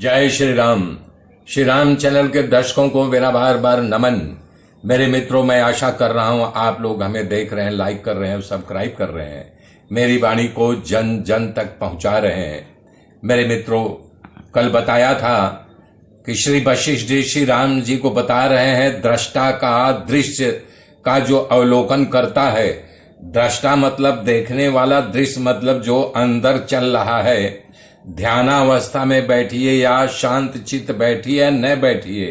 जय श्री राम। श्री राम चैनल के दर्शकों को मेरा बार बार नमन। मेरे मित्रों, मैं आशा कर रहा हूं आप लोग हमें देख रहे हैं, लाइक कर रहे हैं, सब्सक्राइब कर रहे हैं, मेरी वाणी को जन जन तक पहुंचा रहे हैं। मेरे मित्रों, कल बताया था कि श्री वशिष्ठ जी श्री राम जी को बता रहे हैं दृष्टा का, दृश्य का जो अवलोकन करता है। दृष्टा मतलब देखने वाला, दृश्य मतलब जो अंदर चल रहा है। ध्यानावस्था में बैठिए या शांत चित्त बैठिए न बैठिए,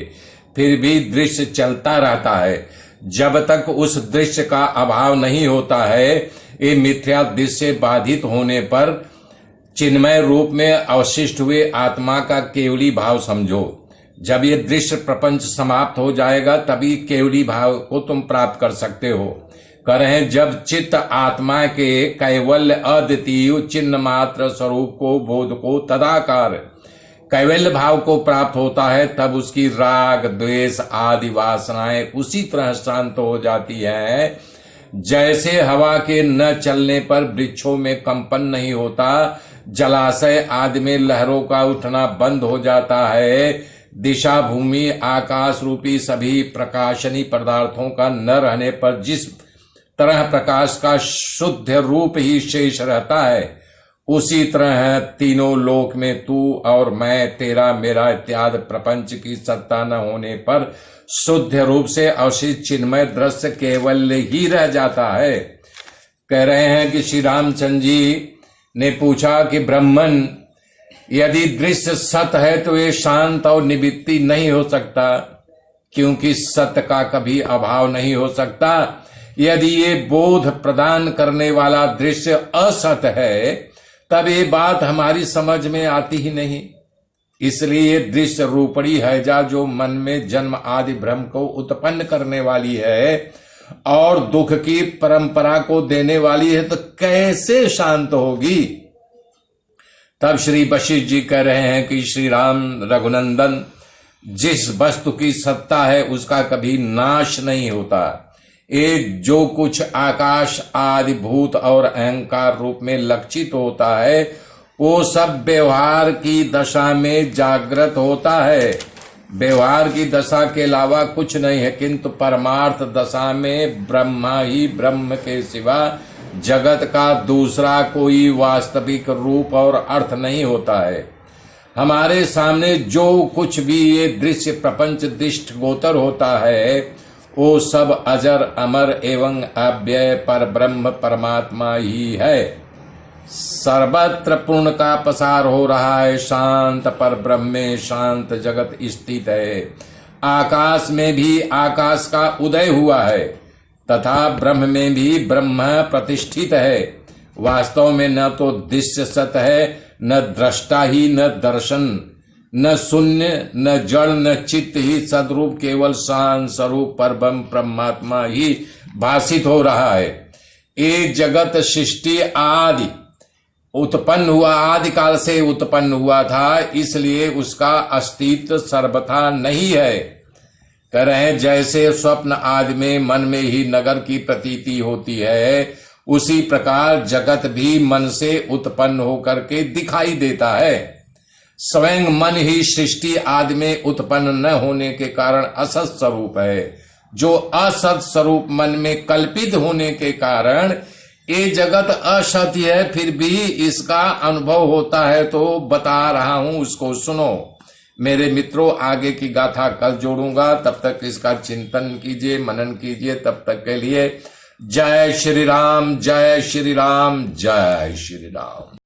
फिर भी दृश्य चलता रहता है। जब तक उस दृश्य का अभाव नहीं होता है, ये मिथ्या दृश्य से बाधित होने पर चिन्मय रूप में अवशिष्ट हुए आत्मा का केवली भाव समझो। जब ये दृश्य प्रपंच समाप्त हो जाएगा, तभी केवली भाव को तुम प्राप्त कर सकते हो। कह रहे हैं, जब चित्त आत्मा के कैवल्य अद्वितीय चिन्ह मात्र स्वरूप को, बोध को, तदाकार कैवल्य भाव को प्राप्त होता है, तब उसकी राग द्वेष आदि वासनाएं उसी तरह शांत हो जाती हैं जैसे हवा के न चलने पर वृक्षों में कंपन नहीं होता, जलाशय आदि में लहरों का उठना बंद हो जाता है। दिशा, भूमि, आकाश रूपी सभी प्रकाशनी पदार्थों का न रहने पर जिस तरह प्रकाश का शुद्ध रूप ही शेष रहता है, उसी तरह तीनों लोक में तू और मैं, तेरा मेरा इत्यादि प्रपंच की सत्ता न होने पर शुद्ध रूप से अवशिष्ट चिन्मय दृश्य केवल ही रह जाता है। कह रहे हैं कि श्री रामचंद्र जी ने पूछा कि ब्राह्मण, यदि दृश्य सत है तो ये शांत और निवृत्ति नहीं हो सकता, क्योंकि सत्य का कभी अभाव नहीं हो सकता। यदि ये बोध प्रदान करने वाला दृश्य असत है, तब ये बात हमारी समझ में आती ही नहीं। इसलिए दृश्य रूपणी हैजा जो मन में जन्म आदि भ्रम को उत्पन्न करने वाली है और दुख की परंपरा को देने वाली है, तो कैसे शांत होगी। तब श्री वशिष्ठ जी कह रहे हैं कि श्री राम रघुनंदन, जिस वस्तु की सत्ता है उसका कभी नाश नहीं होता। एक जो कुछ आकाश आदि भूत और अहंकार रूप में लक्षित होता है, वो सब व्यवहार की दशा में जागृत होता है। व्यवहार की दशा के अलावा कुछ नहीं है, किंतु परमार्थ दशा में ब्रह्मा ही ब्रह्म के सिवा जगत का दूसरा कोई वास्तविक रूप और अर्थ नहीं होता है। हमारे सामने जो कुछ भी ये दृश्य प्रपंच दृष्ट गोचर होता है, वो सब अजर अमर एवं अव्यय पर ब्रह्म परमात्मा ही है। सर्वत्र पूर्ण का पसार हो रहा है, शांत पर ब्रह्म में शांत जगत स्थित है। आकाश में भी आकाश का उदय हुआ है, तथा ब्रह्म में भी ब्रह्म प्रतिष्ठित है। वास्तव में न तो दृश्य सत है, न दृष्टा ही, न दर्शन, न शून्य, न जड़, न चित्त ही सदरूप केवल शांत स्वरूप पर ब्रह्म परमात्मा ही भाषित हो रहा है। ये जगत सृष्टि आदि उत्पन्न हुआ, आदि काल से उत्पन्न हुआ था, इसलिए उसका अस्तित्व सर्वथा नहीं है। कह रहे हैं, जैसे स्वप्न आदि में मन में ही नगर की प्रतीति होती है, उसी प्रकार जगत भी मन से उत्पन्न होकर के दिखाई देता है। स्वयं मन ही सृष्टि आदि में उत्पन्न न होने के कारण असत स्वरूप है। जो असत स्वरूप मन में कल्पित होने के कारण ये जगत असत्य है, फिर भी इसका अनुभव होता है, तो बता रहा हूं, उसको सुनो। मेरे मित्रों, आगे की गाथा कल जोड़ूंगा, तब तक इसका चिंतन कीजिए, मनन कीजिए। तब तक के लिए जय श्री राम, जय श्री राम, जय श्री राम।